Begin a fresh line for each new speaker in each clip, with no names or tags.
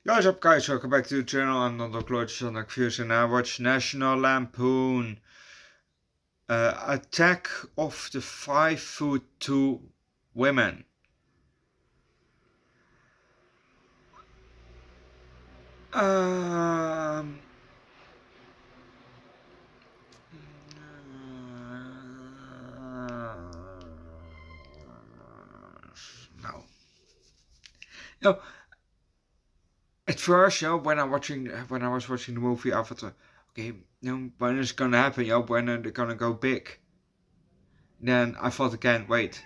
Yo, what's up guys, welcome back to the channel. I'm Underdog Reacts and I watch National Lampoon. Attack of the 5'2" women. Um, no. No. At first, when I was watching the movie, I thought, okay, when is it gonna happen? When are they gonna go big? Then I thought again, wait,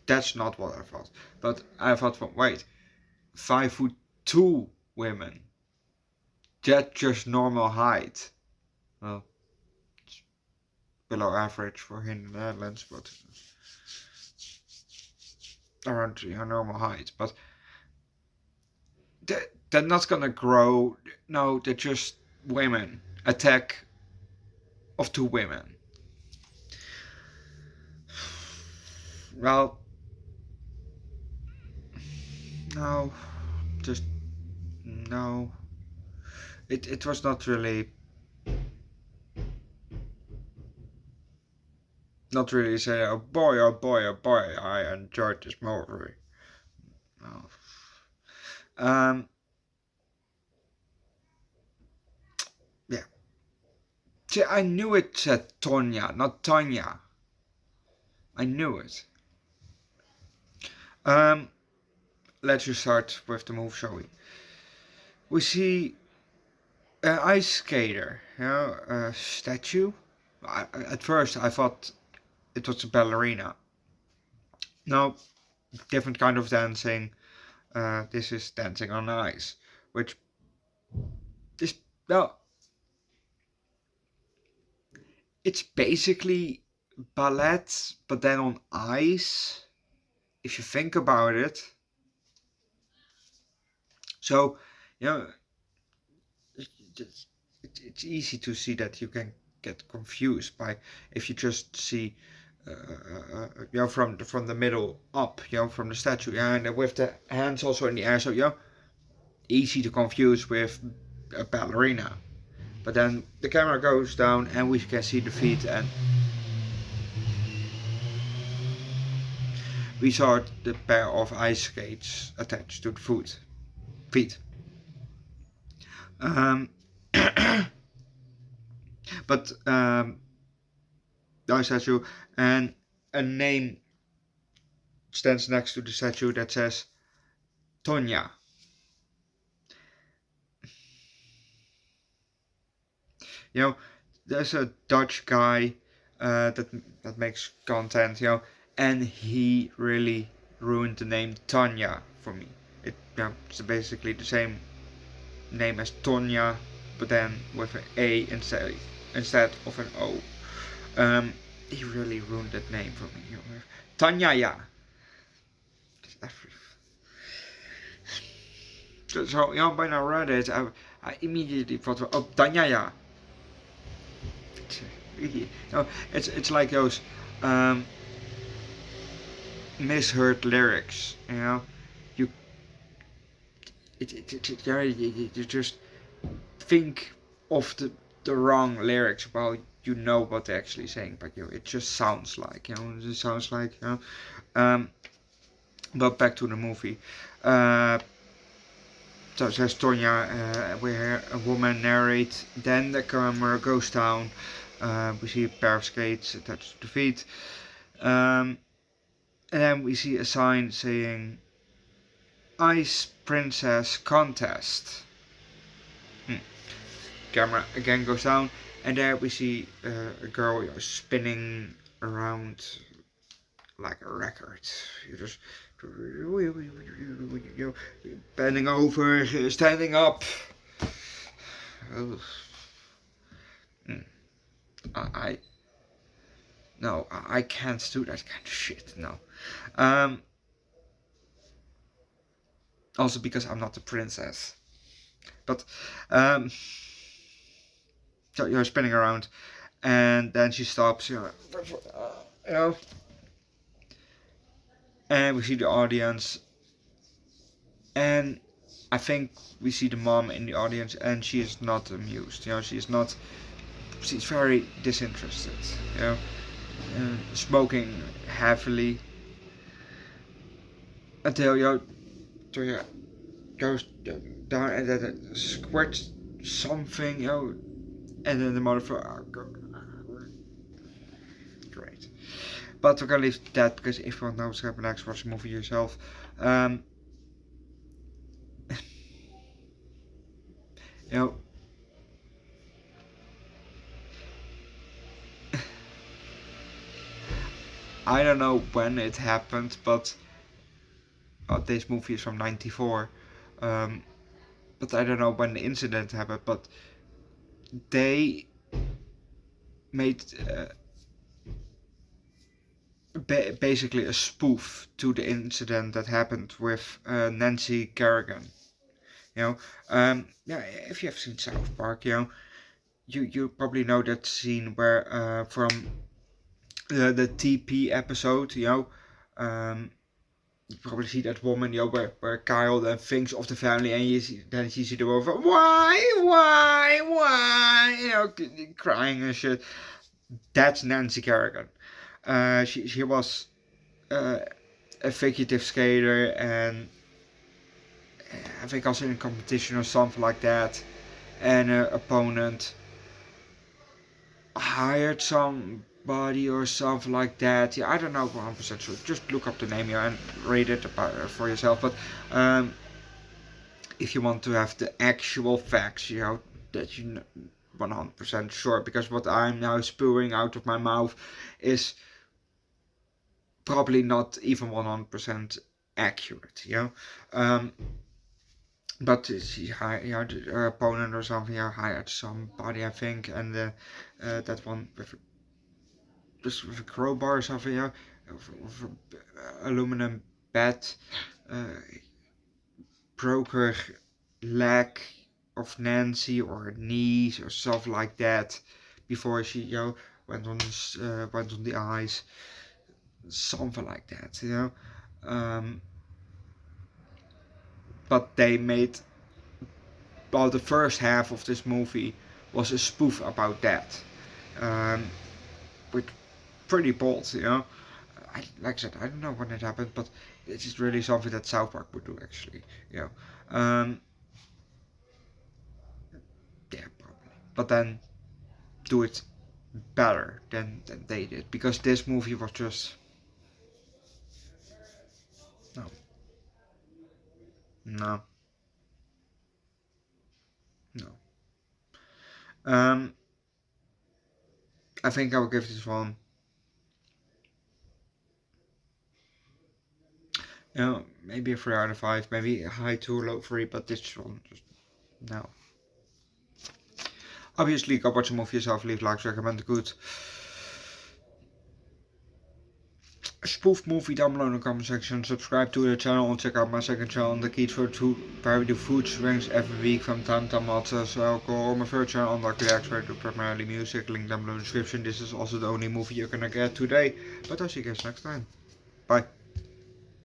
that's not what I thought. But I thought, wait, 5'2" women. That's just normal height. Well, it's below average for here in the Netherlands, but around normal height. But they're not gonna grow. No, they're just women. Attack of 2 women. Well, no, just no. It was not really say, oh boy, oh boy, oh boy, I enjoyed this movie. No. Yeah. See, I knew it said Tonya, not Tanya. I knew it. Let's just start with the move, shall we? We see an ice skater, a statue. At first I thought it was a ballerina. No, different kind of dancing. This is dancing on ice, which is, well, it's basically ballet, but then on ice, if you think about it. So, it's easy to see that you can get confused by if you just see from the middle up, from the statue, and with the hands also in the air, so easy to confuse with a ballerina. But then the camera goes down and we can see the feet, and we saw the pair of ice skates attached to the feet. But the statue, and a name stands next to the statue that says Tonya. There's a Dutch guy that makes content, and he really ruined the name Tanya for me. It's basically the same name as Tonya, but then with an A instead of an O. He really ruined that name for me. Tanya, yeah. So when I read it, I immediately thought, oh, Tanya, yeah. It's like those misheard lyrics, you just think of the wrong lyrics while you know what they're actually saying, but it just sounds like, but back to the movie. So it says Tonya, we hear a woman narrate, then the camera goes down, we see a pair of skates attached to the feet, and then we see a sign saying Ice Princess Contest. Camera again goes down, and there we see a girl spinning around like a record. You just bending over, standing up. Oh. No, I can't do that kind of shit. No. Also because I'm not a princess. But so you're spinning around, and then she stops. And we see the audience And I think we see the mom in the audience, and she is not amused. She's very disinterested. Smoking heavily until goes down and then it squirts something, and then the motherfucker. Great. But we're gonna leave that because if you want to know what's happening next, watch the movie yourself. Um, you know, I don't know when it happened, but this movie is from '94. But I don't know when the incident happened. But they made basically a spoof to the incident that happened with Nancy Kerrigan. Yeah, if you have seen South Park, you probably know that scene where from the TP episode, you probably see that woman, where Kyle then thinks of the family, and then you see the woman, why, crying and shit. That's Nancy Kerrigan. She was a figurative skater, and I think also in a competition or something like that, and her opponent hired somebody or something like that. Yeah, I don't know 100% sure. Just look up the name here and read it for yourself. But if you want to have the actual facts, that you 100% sure, because what I'm now spewing out of my mouth is probably not even 100% accurate. But she hired her opponent or something. Hired somebody, I think, and that one with a crowbar or something. With an aluminum bed, broke her leg of Nancy or her knees or stuff like that before she went on the ice, something like that. But they made, well, the first half of this movie was a spoof about that, with pretty bold. Like I said, I don't know when it happened, but this is really something that South Park would do, actually. Yeah, probably. But then do it better than they did, because this movie was just no, no, no. I think I will give this one, maybe a 3 out of 5, maybe a high 2, low 3, but this one just no. Obviously, go watch the movie yourself, leave likes, recommend a good spoof movie down below in the comment section. Subscribe to the channel and check out my second channel, Underdog Eats, where we do food rings every week from time to time. Also, alcohol. My third channel, Underdog Reacts, where I do primarily music. Link down below in the description. This is also the only movie you're gonna get today. But I'll see you guys next time. Bye.